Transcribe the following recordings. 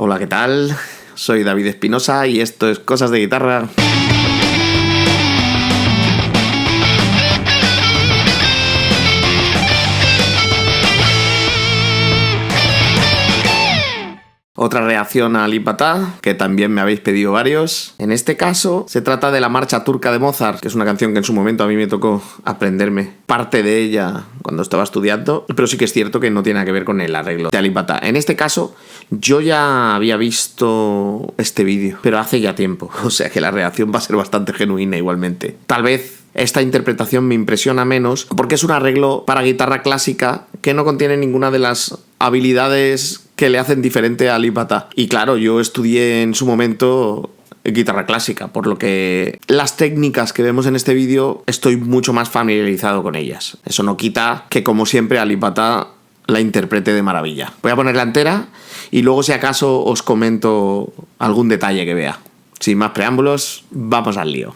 Hola, ¿qué tal? Soy David Espinosa y esto es Cosas de Guitarra. Otra reacción a Alip Ba Ta, que también me habéis pedido varios. En este caso, se trata de la marcha turca de Mozart, que es una canción que en su momento a mí me tocó aprenderme parte de ella cuando estaba estudiando, pero sí que es cierto que no tiene nada que ver con el arreglo de Alip Ba Ta. En este caso, yo ya había visto este vídeo, pero hace ya tiempo, o sea que la reacción va a ser bastante genuina igualmente. Tal vez esta interpretación me impresiona menos porque es un arreglo para guitarra clásica que no contiene ninguna de las habilidades que le hacen diferente a Alip Ba Ta. Y claro, yo estudié en su momento guitarra clásica, por lo que las técnicas que vemos en este vídeo estoy mucho más familiarizado con ellas. Eso no quita que, como siempre, Alip Ba Ta la interprete de maravilla. Voy a ponerla entera y luego, si acaso, os comento algún detalle que vea. Sin más preámbulos, vamos al lío.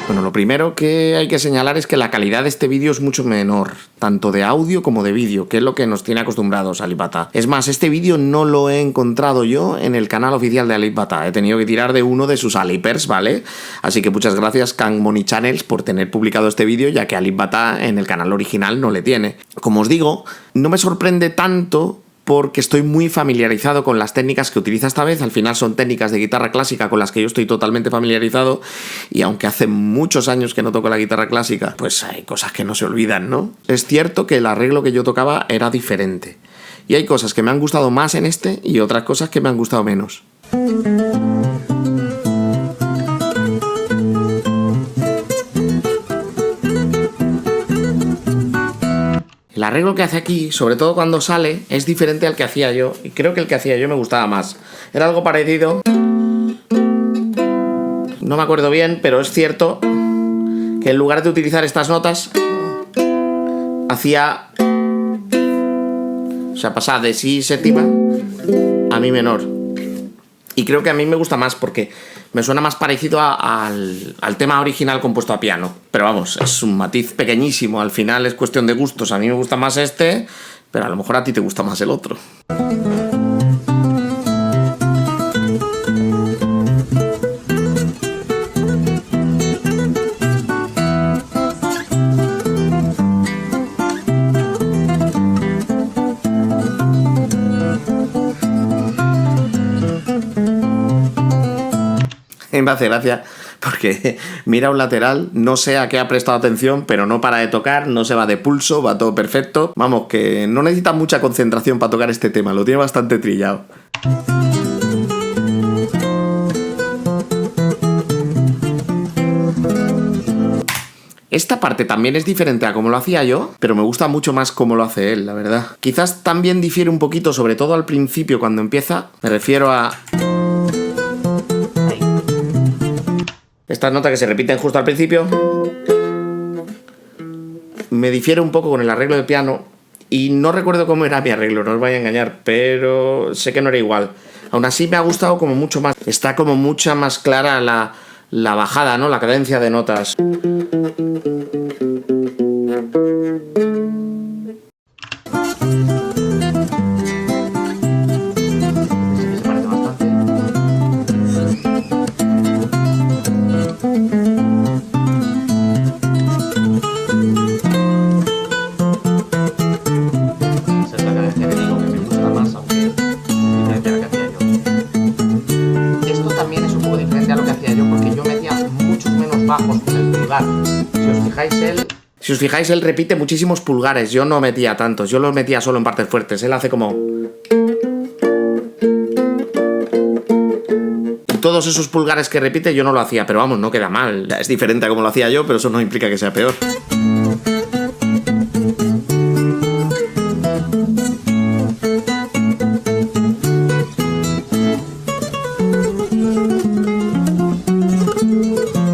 Bueno, lo primero que hay que señalar es que la calidad de este vídeo es mucho menor, tanto de audio como de vídeo, que es lo que nos tiene acostumbrados a Alip Ba Ta. Es más, este vídeo no lo he encontrado yo en el canal oficial de Alip Ba Ta. He tenido que tirar de uno de sus Alipers, ¿vale? Así que muchas gracias, Kang Money Channels, por tener publicado este vídeo, ya que Alip Ba Ta en el canal original no le tiene. Como os digo, no me sorprende tanto porque estoy muy familiarizado con las técnicas que utiliza esta vez. Al final son técnicas de guitarra clásica con las que yo estoy totalmente familiarizado, y aunque hace muchos años que no toco la guitarra clásica, pues hay cosas que no se olvidan, ¿no? Es cierto que el arreglo que yo tocaba era diferente, y hay cosas que me han gustado más en este y otras cosas que me han gustado menos. El arreglo que hace aquí, sobre todo cuando sale, es diferente al que hacía yo, y creo que el que hacía yo me gustaba más. Era algo parecido. No me acuerdo bien, pero es cierto que en lugar de utilizar estas notas, hacía O sea, pasa de si séptima a mi menor. Y creo que a mí me gusta más porque me suena más parecido al tema original compuesto a piano. Pero vamos, es un matiz pequeñísimo. Al final es cuestión de gustos. A mí me gusta más este, pero a lo mejor a ti te gusta más el otro. Me hace gracia porque mira un lateral, no sé a qué ha prestado atención, pero no para de tocar, no se va de pulso, va todo perfecto. Vamos, que no necesita mucha concentración para tocar este tema, lo tiene bastante trillado. Esta parte también es diferente a como lo hacía yo, pero me gusta mucho más cómo lo hace él, la verdad. Quizás también difiere un poquito, sobre todo al principio cuando empieza. Me refiero a... estas notas que se repiten justo al principio. Me difiere un poco con el arreglo de piano. Y no recuerdo cómo era mi arreglo, no os voy a engañar, pero sé que no era igual. Aún así me ha gustado como mucho más. Está como mucha más clara la bajada, ¿no? La cadencia de notas. Si os fijáis, él repite muchísimos pulgares. Yo no metía tantos, yo los metía solo en partes fuertes. Él hace como... y todos esos pulgares que repite yo no lo hacía, pero vamos, no queda mal. Es diferente a como lo hacía yo, pero eso no implica que sea peor.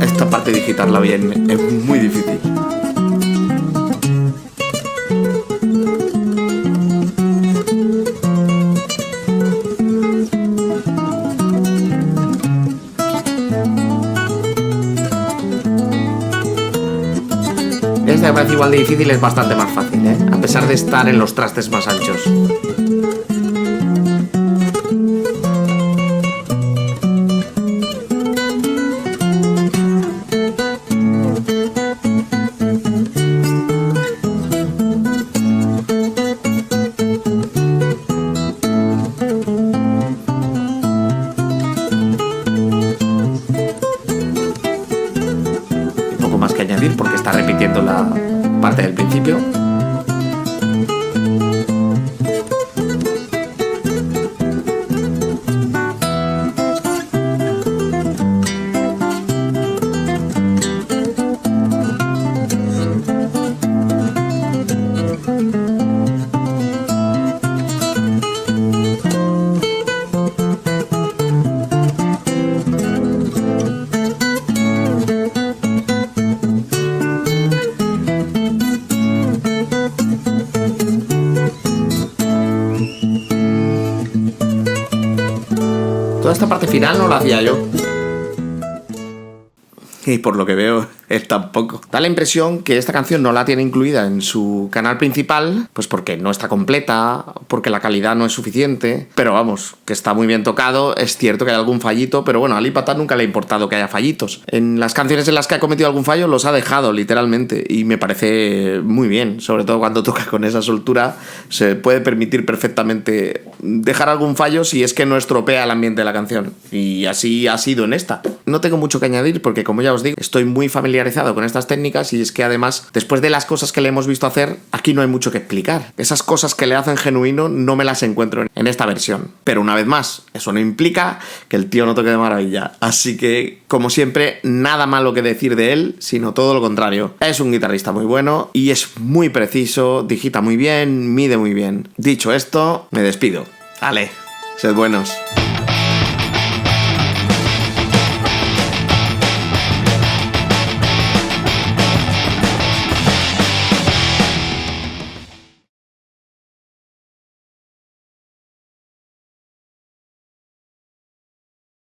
Esta parte de digitarla bien es muy difícil. Esta me parece igual de difícil, es bastante más fácil, ¿eh? A pesar de estar en los trastes más anchos. Poco más que añadir porque está repitiendo la parte del principio. Toda esta parte final no la hacía yo. Y por lo que veo, él tampoco. Da la impresión que esta canción no la tiene incluida en su canal principal, pues porque no está completa, porque la calidad no es suficiente. Pero vamos, que está muy bien tocado. Es cierto que hay algún fallito, pero bueno, a Ali Patha nunca le ha importado que haya fallitos. En las canciones en las que ha cometido algún fallo los ha dejado, literalmente. Y me parece muy bien, sobre todo cuando toca con esa soltura. Se puede permitir perfectamente dejar algún fallo si es que no estropea el ambiente de la canción. Y así ha sido en esta. No tengo mucho que añadir porque, como ya os digo, estoy muy familiarizado con estas técnicas y es que además, después de las cosas que le hemos visto hacer, aquí no hay mucho que explicar. Esas cosas que le hacen genuino no me las encuentro en esta versión. Pero una vez más, eso no implica que el tío no toque de maravilla. Así que, como siempre, nada malo que decir de él, sino todo lo contrario. Es un guitarrista muy bueno y es muy preciso, digita muy bien, mide muy bien. Dicho esto, me despido. Vale, sed buenos.